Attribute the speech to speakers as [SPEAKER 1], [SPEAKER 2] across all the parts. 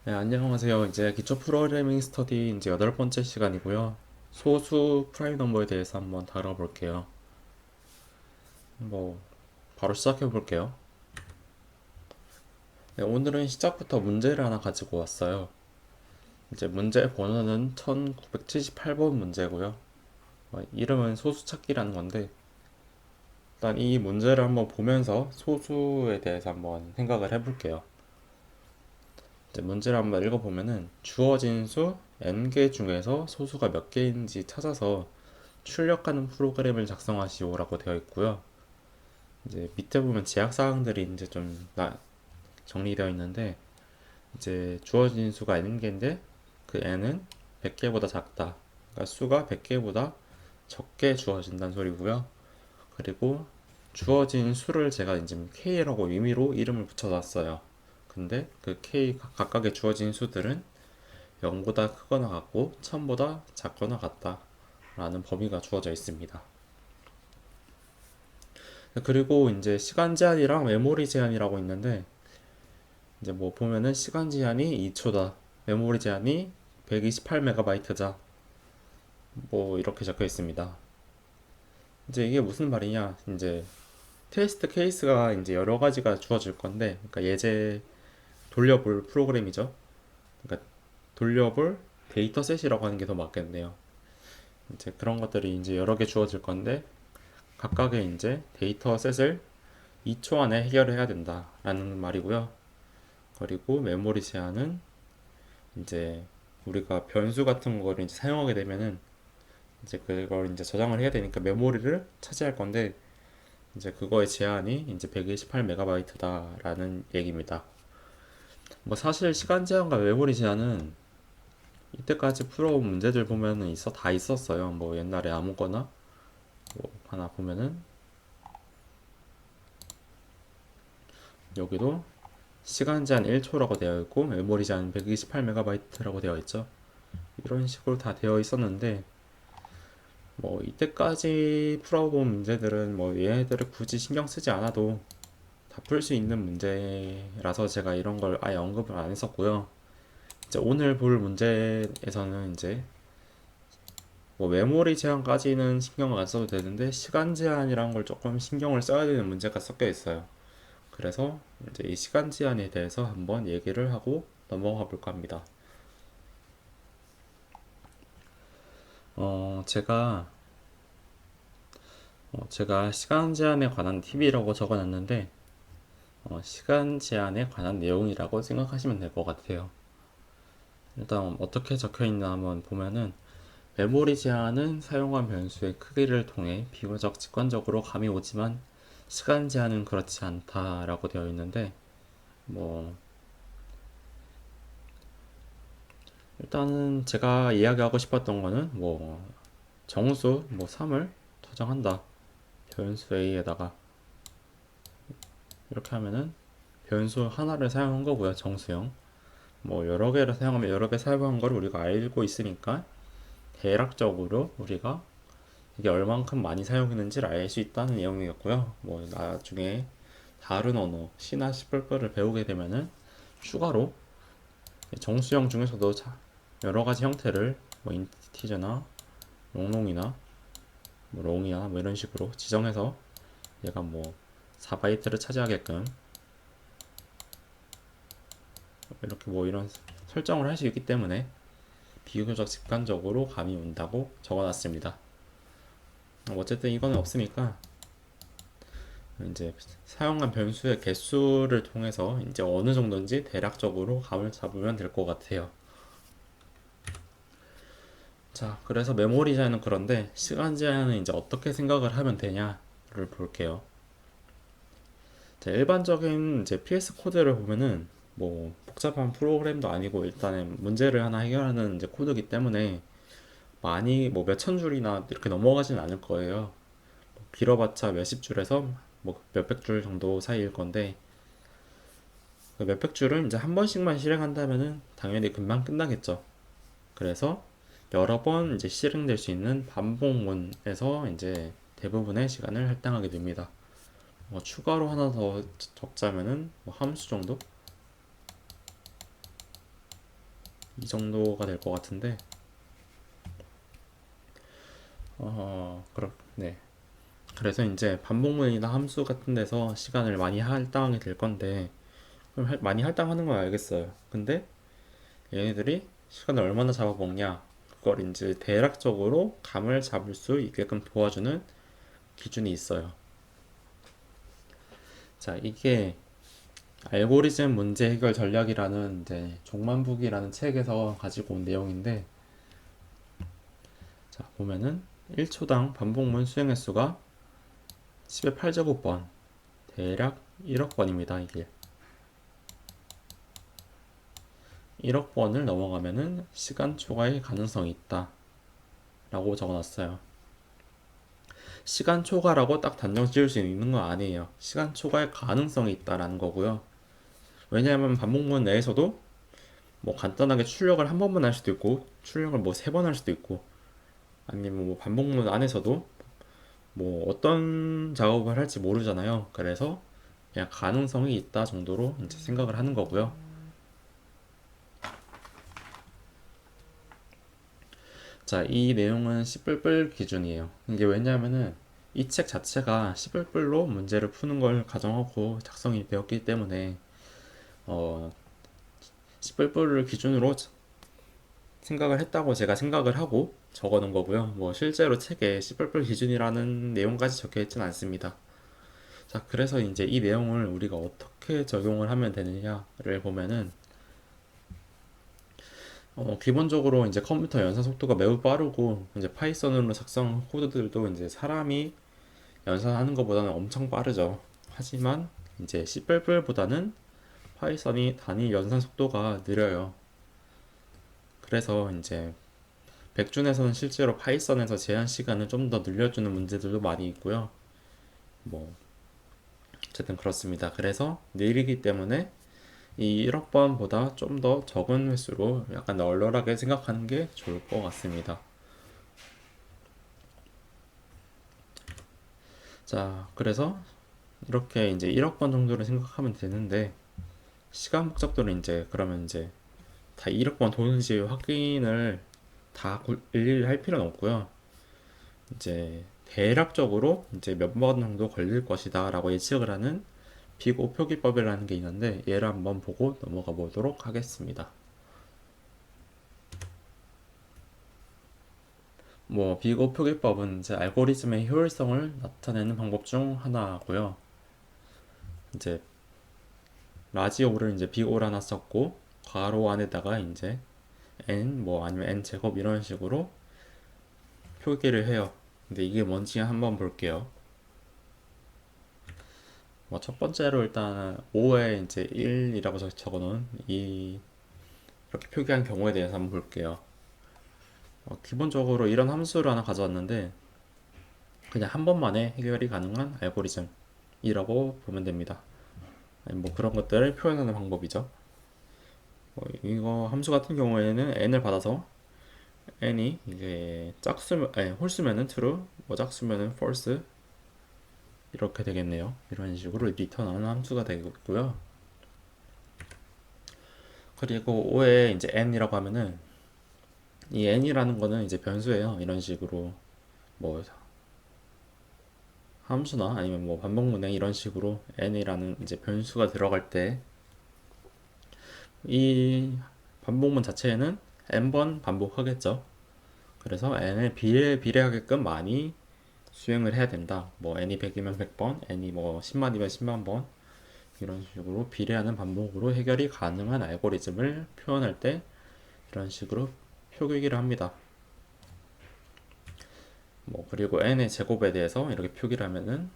[SPEAKER 1] 네, 안녕하세요. 이제 기초 프로그래밍 스터디 이제 8번째 시간이고요. 소수 프라임 넘버에 대해서 한번 다뤄볼게요. 뭐 바로 시작해 볼게요. 네, 오늘은 시작부터 문제를 하나 가지고 왔어요. 이제 문제 번호는 1978번 문제고요. 이름은 소수 찾기라는 건데 일단 이 문제를 한번 보면서 소수에 대해서 한번 생각을 해볼게요. 이제 문제를 한번 읽어보면은 주어진 수 n개 중에서 소수가 몇 개인지 찾아서 출력하는 프로그램을 작성하시오라고 되어 있고요. 이제 밑에 보면 제약 사항들이 이제 정리되어 있는데 이제 주어진 수가 n개인데 그 n은 100개보다 작다. 그러니까 수가 100개보다 적게 주어진다는 소리고요. 그리고 주어진 수를 제가 이제 k라고 의미로 이름을 붙여놨어요. 근데 그 k 각각의 주어진 수들은 0보다 크거나 같고 1000보다 작거나 같다 라는 범위가 주어져 있습니다. 그리고 이제 시간 제한이랑 메모리 제한이라고 있는데 이제 뭐 보면은 시간 제한이 2초다. 메모리 제한이 128MB자. 뭐 이렇게 적혀 있습니다. 이제 이게 무슨 말이냐? 이제 테스트 케이스가 이제 여러 가지가 주어질 건데, 그러니까 예제 돌려볼 프로그램이죠. 그러니까 돌려볼 데이터셋이라고 하는 게 더 맞겠네요. 이제 그런 것들이 이제 여러 개 주어질 건데, 각각의 이제 데이터셋을 2초 안에 해결해야 된다라는 말이고요. 그리고 메모리 제한은 이제 우리가 변수 같은 거를 이제 사용하게 되면은 이제 그걸 이제 저장을 해야 되니까 메모리를 차지할 건데 이제 그거의 제한이 이제 128MB다라는 얘기입니다. 뭐 사실 시간 제한과 메모리 제한은 이때까지 풀어온 문제들 보면은 다 있었어요. 뭐 옛날에 아무거나 뭐 하나 보면은 여기도 시간 제한 1초라고 되어 있고 메모리 제한 128MB라고 되어 있죠. 이런 식으로 다 되어 있었는데 뭐 이때까지 풀어본 문제들은 뭐 얘네들을 굳이 신경 쓰지 않아도 다 풀 수 있는 문제라서 제가 이런 걸 아예 언급을 안 했었고요. 이제 오늘 볼 문제에서는 이제 뭐 메모리 제한까지는 신경을 안 써도 되는데 시간 제한이란 걸 조금 신경을 써야 되는 문제가 섞여 있어요. 그래서 이제 이 시간 제한에 대해서 한번 얘기를 하고 넘어가 볼까 합니다. 어, 제가 제가 시간 제한에 관한 팁이라고 적어놨는데 시간 제한에 관한 내용이라고 생각하시면 될 것 같아요. 일단 어떻게 적혀 있나 한번 보면은 메모리 제한은 사용한 변수의 크기를 통해 비교적 직관적으로 감이 오지만 시간 제한은 그렇지 않다라고 되어 있는데 뭐 일단은 제가 이야기하고 싶었던 거는 뭐 정수 뭐 3을 저장한다 변수 a에다가 이렇게 하면은 변수 하나를 사용한 거고요 정수형 뭐 여러 개를 사용하면 여러 개 사용한 걸 우리가 알고 있으니까 대략적으로 우리가 이게 얼만큼 많이 사용했는지를 알 수 있다는 내용이었고요. 뭐 나중에 다른 언어 C나 C++를 배우게 되면은 추가로 정수형 중에서도 여러 가지 형태를 뭐 인티저나 롱롱이나 뭐 롱이야 뭐 이런 식으로 지정해서 얘가 뭐 4바이트를 차지하게끔 이렇게 뭐 이런 설정을 할 수 있기 때문에 비교적 직관적으로 감이 온다고 적어놨습니다. 어쨌든 이거는 없으니까 이제 사용한 변수의 개수를 통해서 이제 어느 정도인지 대략적으로 감을 잡으면 될 것 같아요. 자, 그래서 메모리 제한은 그런데 시간 제한은 이제 어떻게 생각을 하면 되냐를 볼게요. 자, 일반적인 이제 PS 코드를 보면은 뭐 복잡한 프로그램도 아니고 일단은 문제를 하나 해결하는 이제 코드이기 때문에 많이 뭐 몇천 줄이나 이렇게 넘어가진 않을 거예요. 길어봤자 몇십 줄에서 뭐 몇백 줄 정도 사이일 건데 그 몇백 줄을 이제 한 번씩만 실행한다면은 당연히 금방 끝나겠죠. 그래서 여러 번 이제 실행될 수 있는 반복문에서 이제 대부분의 시간을 할당하게 됩니다. 추가로 하나 더 적자면은 뭐 함수 정도? 이 정도가 될 것 같은데, 네. 그래서 이제 반복문이나 함수 같은 데서 시간을 많이 할당하게 될 건데, 그럼 많이 할당하는 건 알겠어요. 근데 얘네들이 시간을 얼마나 잡아먹냐, 그걸 이제 대략적으로 감을 잡을 수 있게끔 도와주는 기준이 있어요. 자, 이게 알고리즘 문제 해결 전략이라는 이제 종만북이라는 책에서 가지고 온 내용인데, 자, 보면은 1초당 반복문 수행 횟수가 10의 8제곱번, 대략 1억 번입니다. 이게 1억 번을 넘어가면은 시간 초과의 가능성이 있다 라고 적어놨어요. 시간 초과라고 딱 단정 지을 수 있는 건 아니에요. 시간 초과의 가능성이 있다라는 거고요. 왜냐하면 반복문 내에서도 뭐 간단하게 출력을 한 번만 할 수도 있고, 출력을 뭐 세 번 할 수도 있고, 아니면 뭐 반복문 안에서도 뭐 어떤 작업을 할지 모르잖아요. 그래서 그냥 가능성이 있다 정도로 이제 생각을 하는 거고요. 자, 이 내용은 씨뿔뿔 기준이에요. 이게 왜냐하면은 이 책 자체가 씨뿔뿔로 문제를 푸는 걸 가정하고 작성이 되었기 때문에 어, 씨뿔뿔을 기준으로 생각을 했다고 제가 생각을 하고 적어 놓은 거고요. 뭐 실제로 책에 씨뿔뿔 기준이라는 내용까지 적혀 있진 않습니다. 자, 그래서 이제 이 내용을 우리가 어떻게 적용을 하면 되느냐를 보면은 기본적으로 이제 컴퓨터 연산 속도가 매우 빠르고 이제 파이썬으로 작성한 코드들도 이제 사람이 연산하는 것보다는 엄청 빠르죠. 하지만 이제 C++보다는 파이썬이 단위 연산 속도가 느려요. 그래서 이제 백준에서는 실제로 파이썬에서 제한 시간을 좀 더 늘려주는 문제들도 많이 있고요. 뭐 어쨌든 그렇습니다. 그래서 느리기 때문에 이 1억 번보다 좀 더 적은 횟수로 약간 널널하게 생각하는 게 좋을 것 같습니다. 자, 그래서 이렇게 이제 1억 번 정도를 생각하면 되는데, 시간 복잡도를 이제 그러면 이제 다 1억 번 도는지 확인을 다 일일이 할 필요는 없고요. 이제 대략적으로 이제 몇 번 정도 걸릴 것이다 라고 예측을 하는 비고 표기법이라는 게 있는데, 얘를 한번 보고 넘어가 보도록 하겠습니다. 뭐 비고 표기법은 이제 알고리즘의 효율성을 나타내는 방법 중 하나고요. 이제 라지오를 이제 비고를 하나 썼고, 괄호 안에다가 이제 n 뭐 아니면 n 제곱 이런 식으로 표기를 해요. 근데 이게 뭔지 한번 볼게요. 뭐 첫 번째로 일단 5에 이제 1이라고 적어놓은 이 이렇게 표기한 경우에 대해서 한번 볼게요. 기본적으로 이런 함수를 하나 가져왔는데 그냥 한 번만에 해결이 가능한 알고리즘이라고 보면 됩니다. 아니, 뭐 그런 것들을 표현하는 방법이죠. 이거 함수 같은 경우에는 n을 받아서 n이 이게 짝수면 아니 홀수면은 true, 뭐 짝수면은 false 이렇게 되겠네요. 이런 식으로 리턴하는 함수가 되겠고요. 그리고 5에 이제 n이라고 하면은 이 n이라는 거는 이제 변수예요. 이런 식으로 뭐 함수나 아니면 뭐 반복문행 이런 식으로 n이라는 이제 변수가 들어갈 때 이 반복문 자체에는 n번 반복하겠죠. 그래서 n을 비례하게끔 많이 수행을 해야 된다. 뭐 n이 100이면 100번, n이 뭐 10만이면 10만 번 이런 식으로 비례하는 반복으로 해결이 가능한 알고리즘을 표현할 때 이런 식으로 표기를 합니다. 뭐 그리고 n의 제곱에 대해서 이렇게 표기를 하면은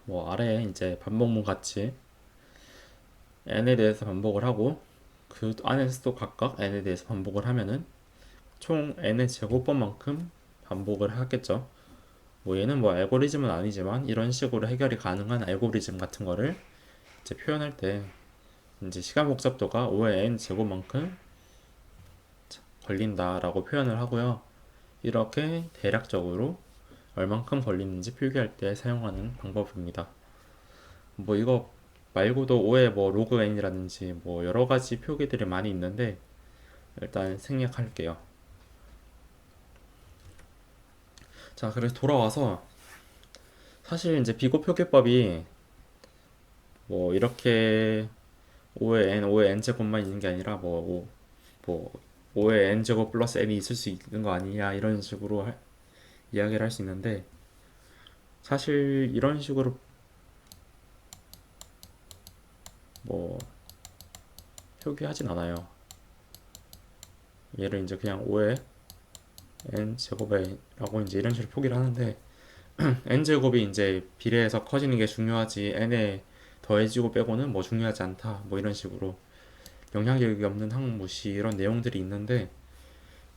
[SPEAKER 1] 뭐 아래에 이제 반복문 같이 n에 대해서 반복을 하고 그 안에서도 각각 n에 대해서 반복을 하면은 총 n의 제곱번만큼 반복을 하겠죠. 뭐 얘는 뭐 알고리즘은 아니지만 이런 식으로 해결이 가능한 알고리즘 같은 거를 이제 표현할 때 이제 시간 복잡도가 5의 n 제곱만큼 걸린다라고 표현을 하고요. 이렇게 대략적으로 얼만큼 걸리는지 표기할 때 사용하는 방법입니다. 뭐 이거 말고도 5의 뭐 로그 n이라든지 뭐 여러 가지 표기들이 많이 있는데 일단 생략할게요. 자, 그래서 돌아와서 사실 이제 비고 표기법이 뭐 이렇게 5의 n, 5의 n 제곱만 있는 게 아니라 뭐 5의 n 제곱 플러스 n이 있을 수 있는 거 아니냐 이런 식으로 이야기를 할 수 있는데 사실 이런 식으로 뭐 표기하진 않아요. 얘를 이제 그냥 5의 n 제곱이라고 이제 이런 식으로 표기를 하는데 n 제곱이 이제 비례해서 커지는 게 중요하지 n에 더해지고 빼고는 뭐 중요하지 않다 뭐 이런 식으로 영향력이 없는 항무시 이런 내용들이 있는데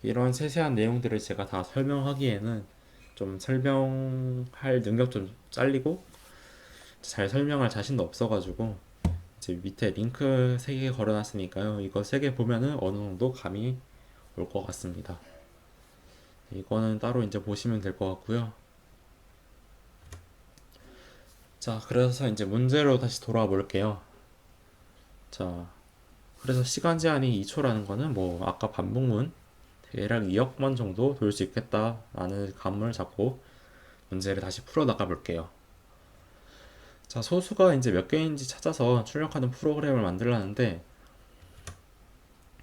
[SPEAKER 1] 이런 세세한 내용들을 제가 다 설명하기에는 좀 설명할 능력 좀 잘리고 잘 설명할 자신도 없어가지고 이제 밑에 링크 3개 걸어놨으니까요. 이거 3개 보면은 어느 정도 감이 올 것 같습니다. 이거는 따로 이제 보시면 될 것 같고요. 자, 그래서 이제 문제로 다시 돌아와 볼게요. 자, 그래서 시간 제한이 2초라는 거는 뭐 아까 반복문 대략 2억 번 정도 돌 수 있겠다라는 감을 잡고 문제를 다시 풀어 나가 볼게요. 자, 소수가 이제 몇 개인지 찾아서 출력하는 프로그램을 만들라는데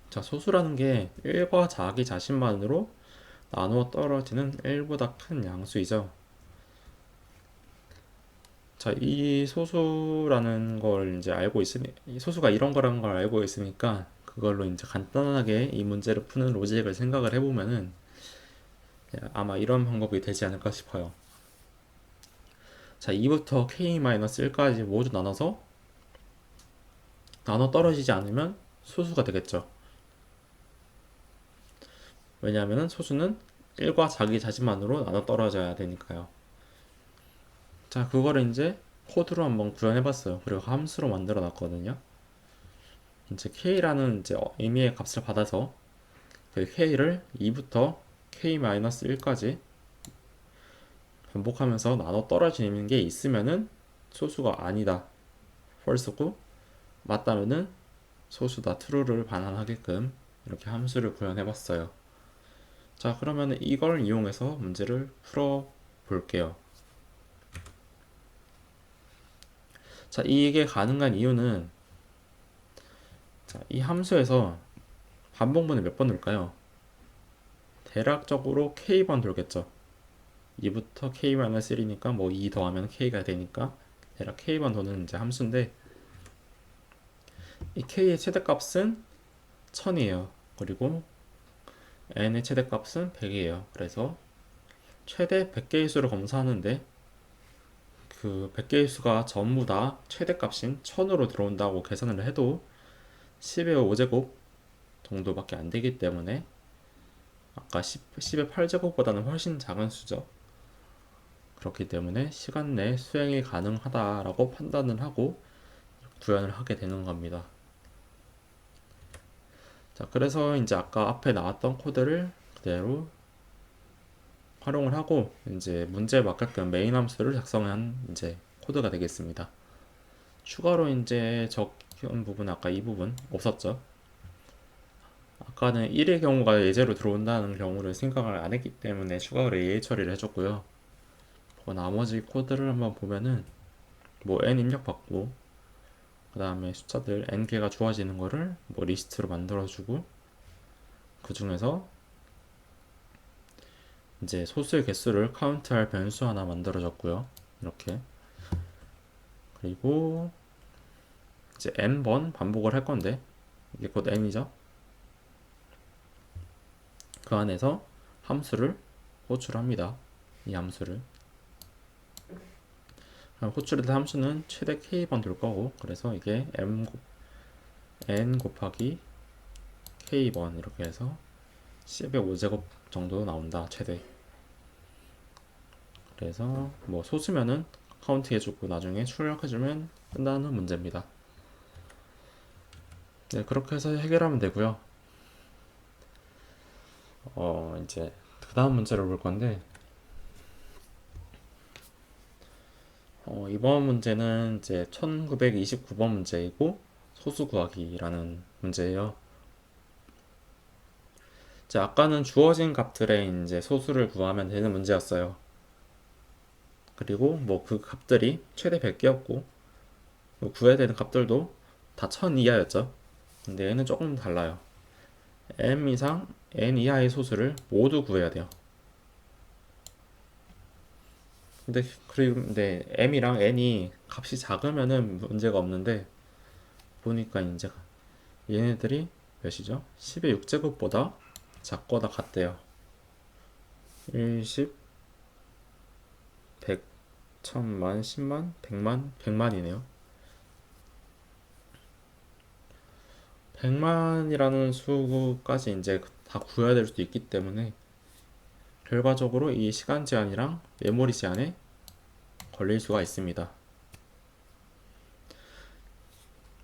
[SPEAKER 1] 자, 소수라는 게 1과 자기 자신만으로 나누어 떨어지는 1보다 큰 양수이죠. 자, 이 소수라는 걸 이제 알고 있으니, 이 소수가 이런 거라는 걸 알고 있으니까 그걸로 이제 간단하게 이 문제를 푸는 로직을 생각을 해보면은 아마 이런 방법이 되지 않을까 싶어요. 자, 2부터 k-1까지 모두 나눠서 나눠 떨어지지 않으면 소수가 되겠죠. 왜냐하면 소수는 1과 자기 자신만으로 나눠 떨어져야 되니까요. 자, 그거를 이제 코드로 한번 구현해 봤어요. 그리고 함수로 만들어 놨거든요. 이제 k라는 이제 의미의 값을 받아서 그 k를 2부터 k-1까지 반복하면서 나눠 떨어지는 게 있으면은 소수가 아니다. false고 맞다면은 소수다. true를 반환하게끔 이렇게 함수를 구현해 봤어요. 자, 그러면 이걸 이용해서 문제를 풀어 볼게요. 자, 이게 가능한 이유는 자, 이 함수에서 반복문을 몇 번 넣을까요? 대략적으로 k번 돌겠죠. 2부터 k-1이니까 뭐 2 더하면 k가 되니까 대략 k번 도는 이제 함수인데 이 k의 최대값은 1000이에요. 그리고 n의 최대값은 100이에요. 그래서 최대 100개의 수를 검사하는데 그 100개의 수가 전부 다 최대값인 1000으로 들어온다고 계산을 해도 10의 5제곱 정도밖에 안 되기 때문에 아까 10의 8제곱보다는 훨씬 작은 수죠. 그렇기 때문에 시간 내 수행이 가능하다라고 판단을 하고 구현을 하게 되는 겁니다. 자, 그래서 이제 아까 앞에 나왔던 코드를 그대로 활용을 하고 이제 문제에 맞게끔 메인 함수를 작성한 이제 코드가 되겠습니다. 추가로 이제 적은 부분 아까 이 부분 없었죠. 아까는 1의 경우가 예제로 들어온다는 경우를 생각을 안 했기 때문에 추가로 예외 처리를 해줬고요. 그 나머지 코드를 한번 보면은 뭐 n 입력 받고 그 다음에 숫자들 n개가 주어지는 거를 뭐 리스트로 만들어주고 그 중에서 이제 소수의 개수를 카운트할 변수 하나 만들어줬고요. 이렇게 그리고 이제 n번 반복을 할 건데 이게 곧 n이죠. 그 안에서 함수를 호출합니다. 이 함수를 호출된 함수는 최대 k번 돌 거고 그래서 이게 n 곱하기 k번 이렇게 해서 10의 5제곱 정도 나온다 최대. 그래서 뭐 소수면은 카운트 해주고 나중에 출력해주면 끝나는 문제입니다. 네, 그렇게 해서 해결하면 되고요. 이제 그 다음 문제를 볼 건데 이번 문제는 이제 1929번 문제이고 소수 구하기라는 문제예요. 자, 아까는 주어진 값들의 이제 소수를 구하면 되는 문제였어요. 그리고 뭐 그 값들이 최대 100개였고 구해야 되는 값들도 다 1000 이하였죠. 근데 얘는 조금 달라요. m 이상 n 이하의 소수를 모두 구해야 돼요. 근데 m이랑 n이 값이 작으면은 문제가 없는데 보니까 이제 얘네들이 몇이죠? 10의 6제곱보다 작거나 같대요. 1, 10, 100, 1000만, 10만, 100만, 100만이네요. 100만이라는 수까지 이제 다 구해야 될 수도 있기 때문에 결과적으로 이 시간 제한이랑 메모리 제한에 걸릴 수가 있습니다.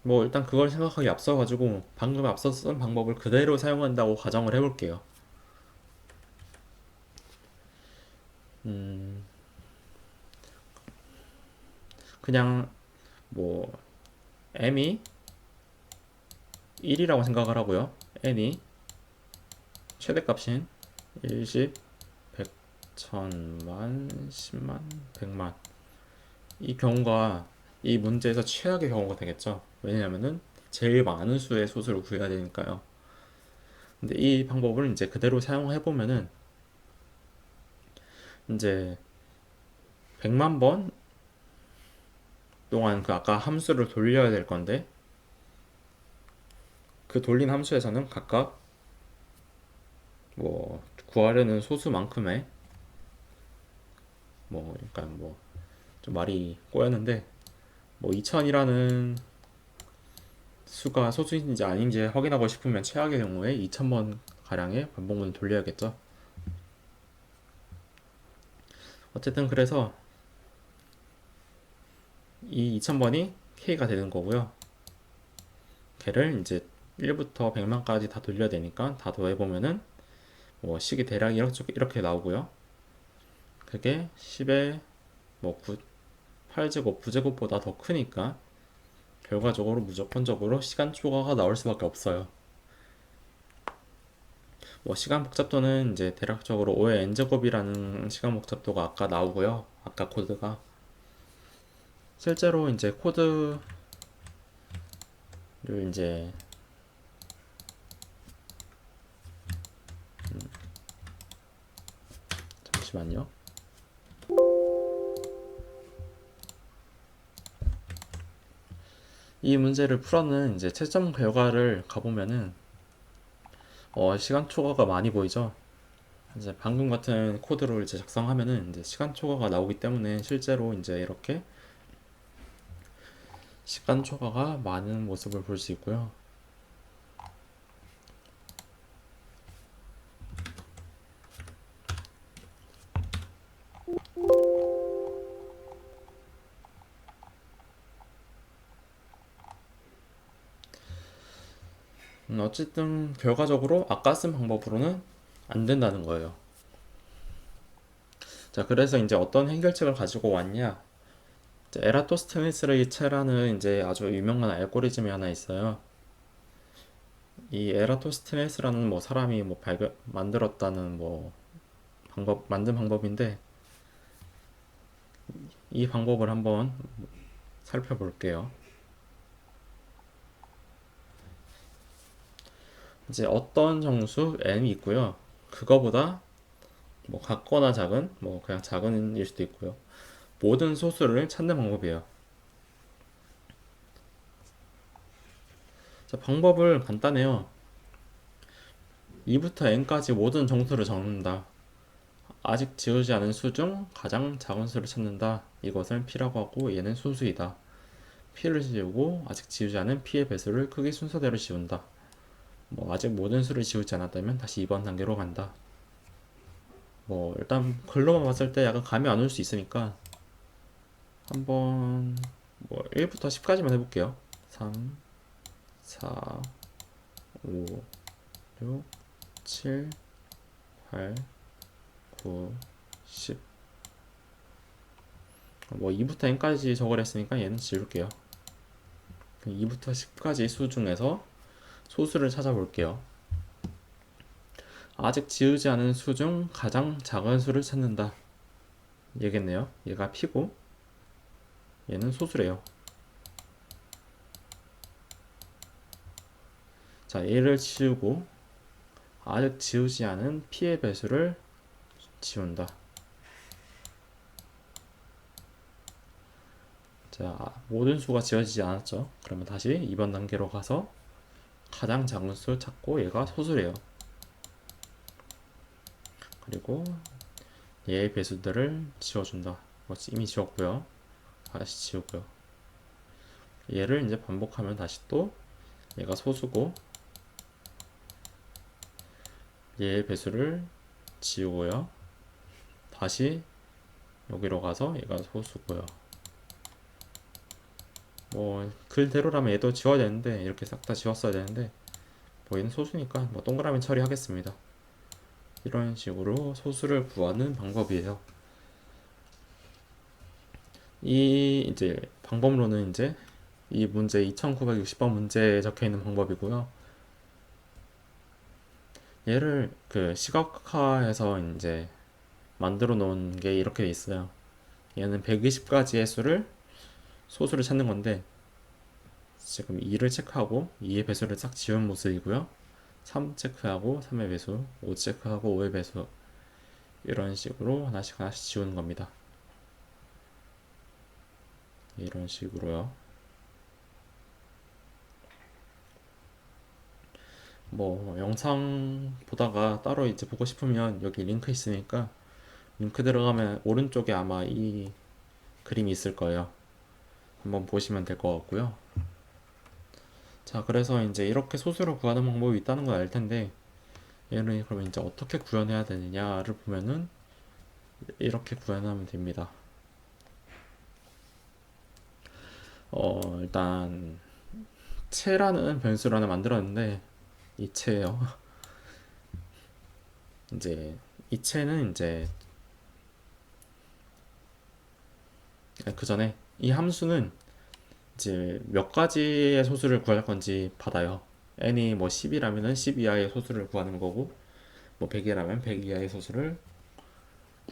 [SPEAKER 1] 뭐 일단 그걸 생각하기 앞서가지고 방금 앞서 쓴 방법을 그대로 사용한다고 가정을 해볼게요. 그냥 뭐 m이 1이라고 생각을 하고요. n이 최대값인 1, 10, 100, 1000만, 10만, 100만 이 경우가 이 문제에서 최악의 경우가 되겠죠. 왜냐하면은 제일 많은 수의 소수를 구해야 되니까요. 근데 이 방법을 이제 그대로 사용해 보면은 이제 100만 번 동안 그 아까 함수를 돌려야 될 건데 그 돌린 함수에서는 각각 뭐 구하려는 소수만큼의 뭐 그러니까 뭐 좀 말이 꼬였는데 뭐 2000이라는 수가 소수인지 아닌지 확인하고 싶으면 최악의 경우에 2000번 가량의 반복문을 돌려야겠죠. 어쨌든 그래서 이 2000번이 k가 되는 거고요. 걔를 이제 1부터 100만까지 다 돌려야 되니까 다 더해보면은 뭐 식이 대략 이렇게 나오고요. 그게 10의 뭐 8제곱, 9제곱보다 더 크니까 결과적으로 무조건적으로 시간 초과가 나올 수밖에 없어요. 뭐 시간 복잡도는 이제 대략적으로 5의 n제곱이라는 시간 복잡도가 아까 나오고요. 아까 코드가 실제로 이제 코드를 이제 잠시만요. 이 문제를 풀어는 이제 채점 결과를 가보면은 시간 초과가 많이 보이죠. 이제 방금 같은 코드를 이제 작성하면은 이제 시간 초과가 나오기 때문에 실제로 이제 이렇게 시간 초과가 많은 모습을 볼 수 있고요. 어쨌든 결과적으로 아까 쓴 방법으로는 안 된다는 거예요. 자, 그래서 이제 어떤 해결책을 가지고 왔냐? 에라토스테네스레이체라는 이제 아주 유명한 알고리즘이 하나 있어요. 이 에라토스테네스라는 뭐 사람이 뭐 만들었다는 뭐 만든 방법인데 이 방법을 한번 살펴볼게요. 이제 어떤 정수 n이 있고요. 그거보다 뭐 같거나 작은 뭐 그냥 작은 일 수도 있고요. 모든 소수를 찾는 방법이에요. 자, 방법을 간단해요. 2부터 n까지 모든 정수를 적는다. 아직 지우지 않은 수 중 가장 작은 수를 찾는다. 이것을 p라고 하고 얘는 소수이다. p를 지우고 아직 지우지 않은 p의 배수를 크기 순서대로 지운다. 뭐 아직 모든 수를 지우지 않았다면 다시 2번 단계로 간다. 뭐 일단 글로만 봤을 때 약간 감이 안 올 수 있으니까 한번 뭐 1부터 10까지만 해볼게요. 3, 4, 5, 6, 7, 8, 9, 10. 뭐 2부터 n까지 적으려 했으니까 얘는 지울게요. 2부터 10까지 수 중에서 소수를 찾아볼게요. 아직 지우지 않은 수 중 가장 작은 수를 찾는다. 얘겠네요. 얘가 P고 얘는 소수래요. 자, 얘를 지우고 아직 지우지 않은 P의 배수를 지운다. 자, 모든 수가 지워지지 않았죠. 그러면 다시 2번 단계로 가서 가장 작은 수 찾고 얘가 소수래요. 그리고 얘의 배수들을 지워준다. 이미 지웠고요. 다시 지우고요. 얘를 이제 반복하면 다시 또 얘가 소수고 얘의 배수를 지우고요. 다시 여기로 가서 얘가 소수고요. 뭐 글대로라면 얘도 지워야 되는데 이렇게 싹 다 지웠어야 되는데 뭐 얘는 소수니까 뭐 동그라미 처리하겠습니다. 이런 식으로 소수를 구하는 방법이에요. 이 이제 방법론은 이제 이 문제 2960번 문제에 적혀 있는 방법이고요. 얘를 그 시각화해서 이제 만들어 놓은 게 이렇게 돼 있어요. 얘는 120가지의 수를 소수를 찾는 건데 지금 2를 체크하고 2의 배수를 싹 지운 모습이고요. 3 체크하고 3의 배수, 5 체크하고 5의 배수 이런 식으로 하나씩 하나씩 지우는 겁니다. 이런 식으로요. 뭐 영상 보다가 따로 이제 보고 싶으면 여기 링크 있으니까 링크 들어가면 오른쪽에 아마 이 그림이 있을 거예요. 한번 보시면 될 것 같고요. 자, 그래서 이제 이렇게 소수를 구하는 방법이 있다는 걸 알 텐데 얘는 그러면 이제 어떻게 구현해야 되느냐를 보면은 이렇게 구현하면 됩니다. 일단 채라는 변수를 하나 만들었는데 이 채예요. 이제 이 채는 이제 그 전에 이 함수는 이제 몇 가지의 소수를 구할 건지 받아요. n이 뭐 10이라면은 10 이하의 소수를 구하는 거고 뭐 100이라면 100 이하의 소수를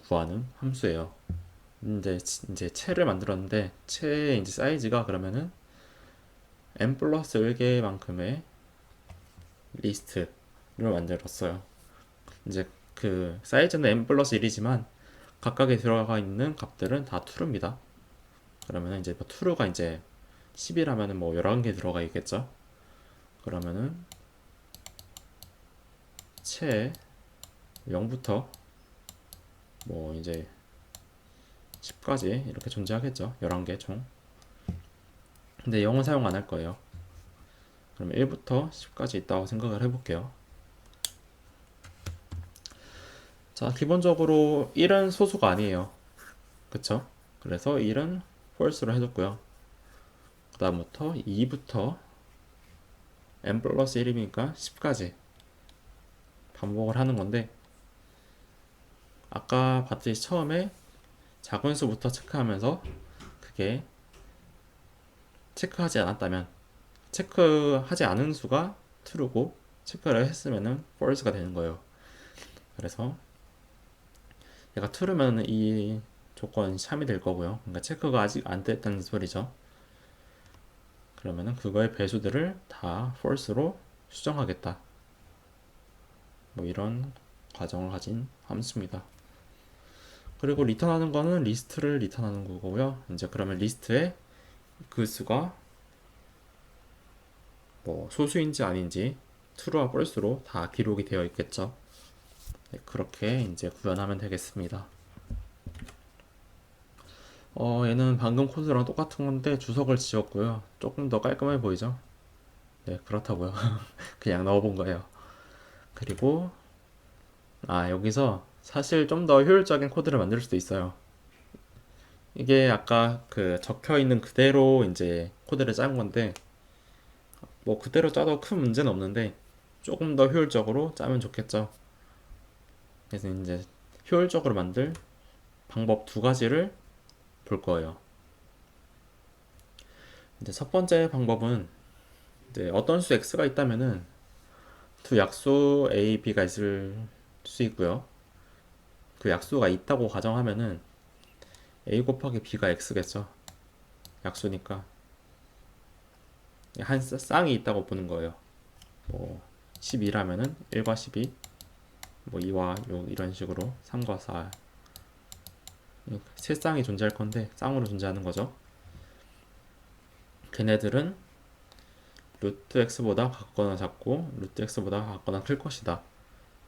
[SPEAKER 1] 구하는 함수예요. 이제 채를 만들었는데 채의 이제 사이즈가 그러면은 n 플러스 1개만큼의 리스트를 만들었어요. 이제 그 사이즈는 n 플러스 1이지만 각각에 들어가 있는 값들은 다 true입니다. 그러면은 이제 뭐 true가 이제 10이라면은 뭐 11개 들어가 있겠죠. 그러면은 채 0부터 뭐 이제 10까지 이렇게 존재하겠죠. 11개 총. 근데 0은 사용 안 할 거예요. 그럼 1부터 10까지 있다고 생각을 해볼게요. 자, 기본적으로 1은 소수가 아니에요. 그쵸? 그래서 1은 false로 해줬고요. 그 다음부터 2부터 n 플러스 1이니까 10까지 반복을 하는 건데 아까 봤듯이 처음에 작은 수부터 체크하면서 그게 체크하지 않았다면 체크하지 않은 수가 true고 체크를 했으면은 false가 되는 거예요. 그래서 얘가 true면 이 조건이 참이 될 거고요. 그러니까 체크가 아직 안 됐다는 소리죠. 그러면은 그거의 배수들을 다 false로 수정하겠다. 뭐 이런 과정을 가진 함수입니다. 그리고 리턴하는 거는 리스트를 리턴하는 거고요. 이제 그러면 리스트에 그 수가 뭐 소수인지 아닌지 true와 false로 다 기록이 되어 있겠죠. 네, 그렇게 이제 구현하면 되겠습니다. 얘는 방금 코드랑 똑같은 건데 주석을 지웠고요. 조금 더 깔끔해 보이죠? 네, 그렇다고요. 그냥 넣어본 거예요. 그리고 여기서 사실 좀 더 효율적인 코드를 만들 수도 있어요. 이게 아까 그 적혀 있는 그대로 이제 코드를 짠 건데 뭐 그대로 짜도 큰 문제는 없는데 조금 더 효율적으로 짜면 좋겠죠. 그래서 이제 효율적으로 만들 방법 두 가지를 볼 거예요. 이제 첫 번째 방법은 이제 어떤 수 x가 있다면은 두 약수 A, B가 있을 수 있고요. 그 약수가 있다고 가정하면은 A 곱하기 B가 X겠죠. 약수니까 한 쌍이 있다고 보는 거예요. 뭐 12라면은 1과 12, 뭐 2와 6 이런 식으로 3과 4 세 쌍이 존재할 건데 쌍으로 존재하는 거죠. 걔네들은 루트 x보다 같거나 작고 루트 x보다 같거나 클 것이다.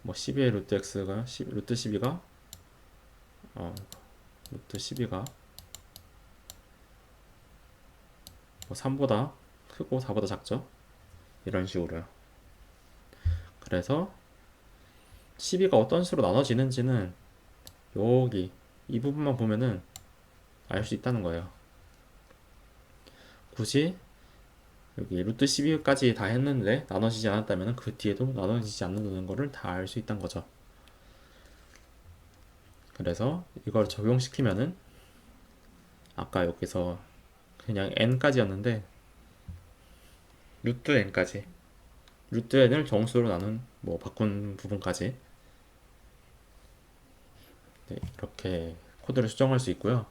[SPEAKER 1] 뭐 12의 루트 x가 루트 12가 어 루트 12가 뭐 3보다 크고 4보다 작죠. 이런 식으로요. 그래서 12가 어떤 수로 나눠지는지는 여기 이 부분만 보면은 알 수 있다는 거예요. 굳이 여기 루트 12까지 다 했는데 나눠지지 않았다면 그 뒤에도 나눠지지 않는다는 거를 다 알 수 있다는 거죠. 그래서 이걸 적용시키면은 아까 여기서 그냥 n까지였는데 루트 n까지 루트 n을 정수로 나눈 뭐 바꾼 부분까지 네, 이렇게 코드를 수정할 수 있고요.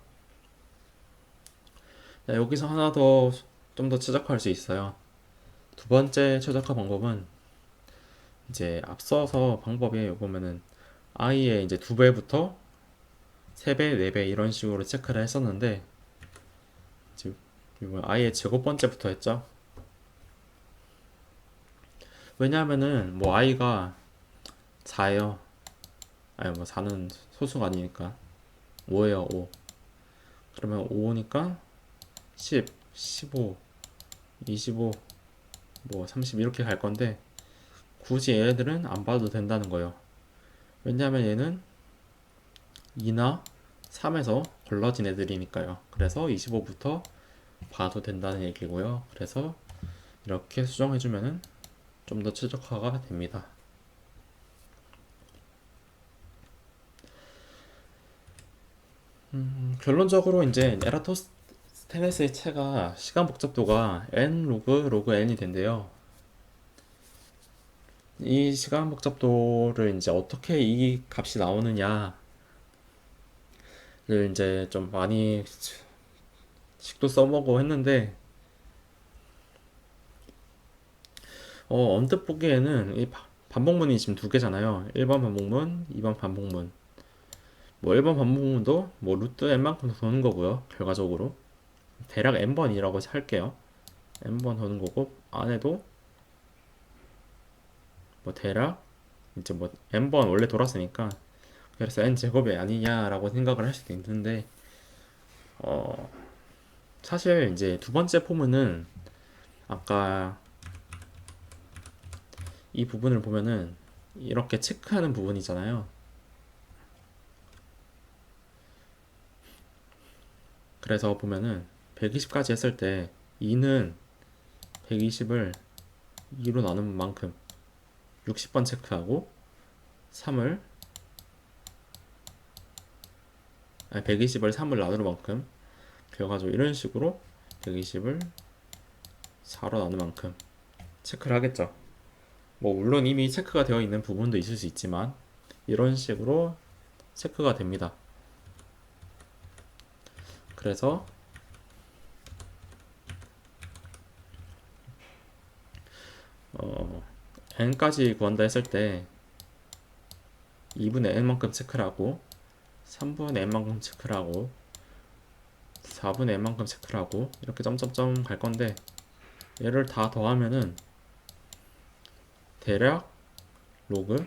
[SPEAKER 1] 자, 여기서 하나 더 좀 더 최적화할 수 있어요. 두 번째 최적화 방법은 이제 앞서서 방법에 보면은 i의 이제 두 배부터 세 배, 네 배 이런 식으로 체크를 했었는데 지금 이번 i의 제곱 번째부터 했죠. 왜냐하면은 뭐 i가 4예요. 아니 뭐 4는 소수가 아니니까 5예요. 5. 그러면 5니까 10, 15, 25, 뭐 30 이렇게 갈 건데 굳이 얘네들은 안 봐도 된다는 거예요. 왜냐하면 얘는 2나 3에서 걸러진 애들이니까요. 그래서 25부터 봐도 된다는 얘기고요. 그래서 이렇게 수정해주면은 좀 더 최적화가 됩니다. 결론적으로 이제 에라토스테네스의 체가 시간 복잡도가 n 로그 n이 된대요. 이 시간 복잡도를 이제 어떻게 이 값이 나오느냐를 이제 좀 많이 식도 써보고 했는데 언뜻 보기에는 이 반복문이 지금 두 개잖아요. 1번 반복문, 2번 반복문. 뭐 1번 반복문도 뭐 루트 n만큼 도는 거고요. 결과적으로 대략 n번이라고 할게요. n번 도는 거고 안에도 뭐 대략 이제 뭐 n번 원래 돌았으니까 그래서 n 제곱이 아니냐라고 생각을 할 수도 있는데 어 사실 이제 두 번째 포문은 아까 이 부분을 보면은 이렇게 체크하는 부분이잖아요. 그래서 보면은 120까지 했을 때 2는 120을 2로 나눈 만큼 60번 체크하고 3을 120을 3을 나누는 만큼 결과적으로 이런 식으로 120을 4로 나눈 만큼 체크를 하겠죠. 뭐 물론 이미 체크가 되어 있는 부분도 있을 수 있지만 이런 식으로 체크가 됩니다. 그래서 n까지 구한다 했을 때 2분의 n만큼 체크를 하고 3분의 n만큼 체크를 하고 4분의 n만큼 체크를 하고 이렇게 점점점 갈 건데 얘를 다 더하면은 대략 로그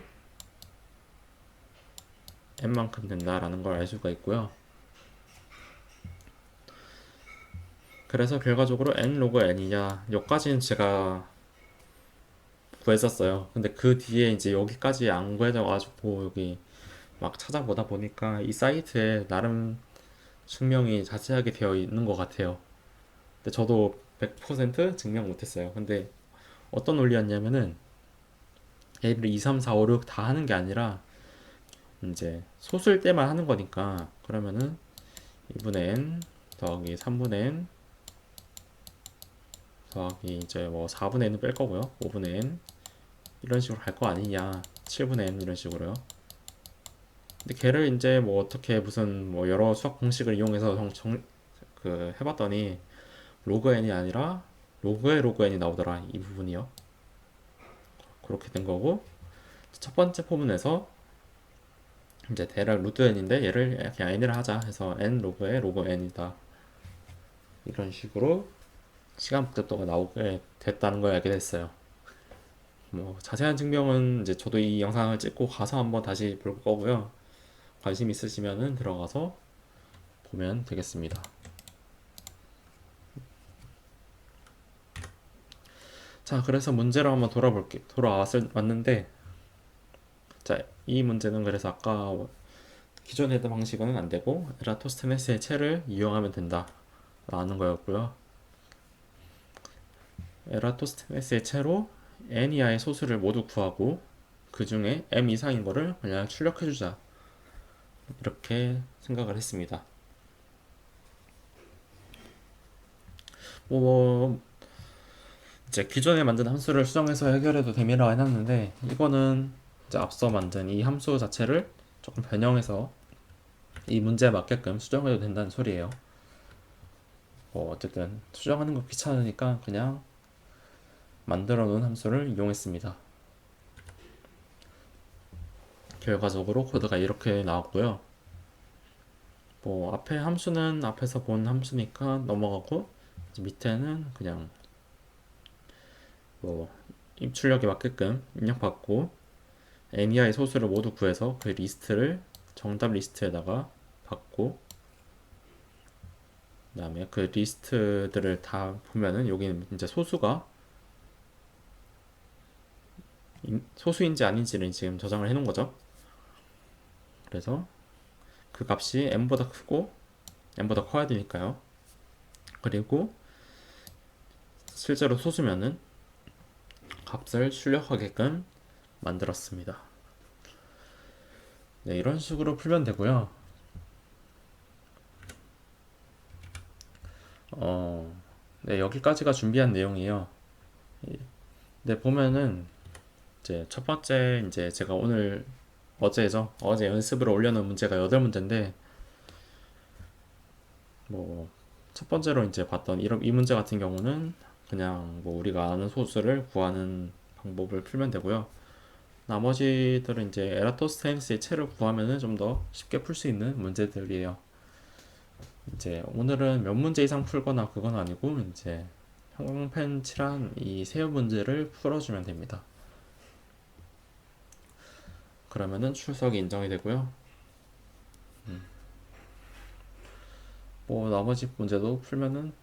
[SPEAKER 1] n만큼 된다라는 걸 알 수가 있고요. 그래서 결과적으로 n 로그 n이냐 여기까지는 제가 구했었어요. 근데 그 뒤에 이제 여기까지 안 구해져가지고 여기 막 찾아보다 보니까 이 사이트에 나름 증명이 자세하게 되어 있는 것 같아요. 근데 저도 100% 증명 못했어요. 근데 어떤 논리였냐면은 얘를 2, 3, 4, 5, 6 다 하는 게 아니라 이제 소수일 때만 하는 거니까 그러면은 2분의 n 더하기 3분의 n 더하기 이제 뭐 4분의 n은 뺄 거고요. 5분의 n 이런 식으로 갈 거 아니냐. 7분의 n 이런 식으로요. 근데 걔를 이제 뭐 어떻게 무슨 뭐 여러 수학 공식을 이용해서 해봤더니 로그 n이 아니라 로그의 로그 n이 나오더라. 이 부분이요. 그렇게 된 거고, 첫 번째 포문에서 이제 대략 루트 n인데 얘를 그냥 n이라 하자 해서 n 로그의 로그 n이다. 이런 식으로 시간 복잡도가 나오게 됐다는 걸 알게 됐어요. 뭐 자세한 증명은 이제 저도 이 영상을 찍고 가서 한번 다시 볼 거고요. 관심 있으시면은 들어가서 보면 되겠습니다. 자, 그래서 문제로 한번 왔는데, 자, 이 문제는 그래서 아까 기존에 했던 방식은 안 되고 에라토스테네스의 채를 이용하면 된다 라는 거였고요. 에라토스테네스의 채로 n 이하의 소수를 모두 구하고 그 중에 m 이상인 거를 그냥 출력해주자, 이렇게 생각을 했습니다. 뭐 이제 기존에 만든 함수를 수정해서 해결해도 됨이라고 해놨는데, 이거는 이제 앞서 만든 이 함수 자체를 조금 변형해서 이 문제에 맞게끔 수정해도 된다는 소리예요. 뭐 어쨌든 수정하는 거 귀찮으니까 그냥 만들어 놓은 함수를 이용했습니다. 결과적으로 코드가 이렇게 나왔고요. 뭐 앞에 함수는 앞에서 본 함수니까 넘어가고, 밑에는 그냥 뭐 입출력에 맞게끔 입력받고 n 이하의 소수를 모두 구해서 그 리스트를 정답 리스트에다가 받고, 그 다음에 그 리스트들을 다 보면은 여기는 이제 소수인지 아닌지를 지금 저장을 해 놓은 거죠. 그래서 그 값이 n보다 크고 n보다 커야 되니까요. 그리고 실제로 소수면은 값을 출력하게끔 만들었습니다. 네, 이런 식으로 풀면 되고요. 네, 여기까지가 준비한 내용이에요. 네, 보면은 이제 첫 번째, 이제 제가 어제 연습으로 올려놓은 문제가 8문제인데, 뭐 첫 번째로 이제 봤던 이 문제 같은 경우는 그냥 뭐 우리가 아는 소수를 구하는 방법을 풀면 되고요. 나머지들은 이제 에라토스테네스의 채를 구하면은 좀 더 쉽게 풀 수 있는 문제들이에요. 이제 오늘은 몇 문제 이상 풀거나 그건 아니고, 이제 형광펜 칠한 이 세 문제를 풀어주면 됩니다. 그러면은 출석이 인정이 되고요. 뭐 나머지 문제도 풀면은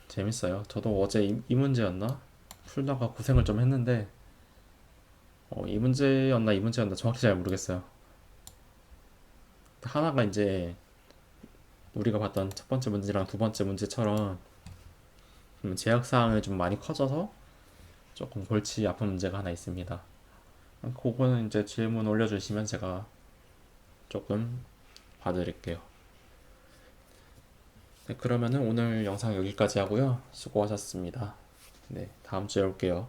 [SPEAKER 1] 재밌어요. 저도 어제 이 문제였나? 풀다가 고생을 좀 했는데, 이 문제였나 정확히 잘 모르겠어요. 하나가 이제 우리가 봤던 첫 번째 문제랑 두 번째 문제처럼 제약사항이 좀 많이 커져서 조금 골치 아픈 문제가 하나 있습니다. 그거는 이제 질문 올려주시면 제가 조금 봐드릴게요. 네, 그러면은 오늘 영상 여기까지 하고요. 수고하셨습니다. 네, 다음 주에 올게요.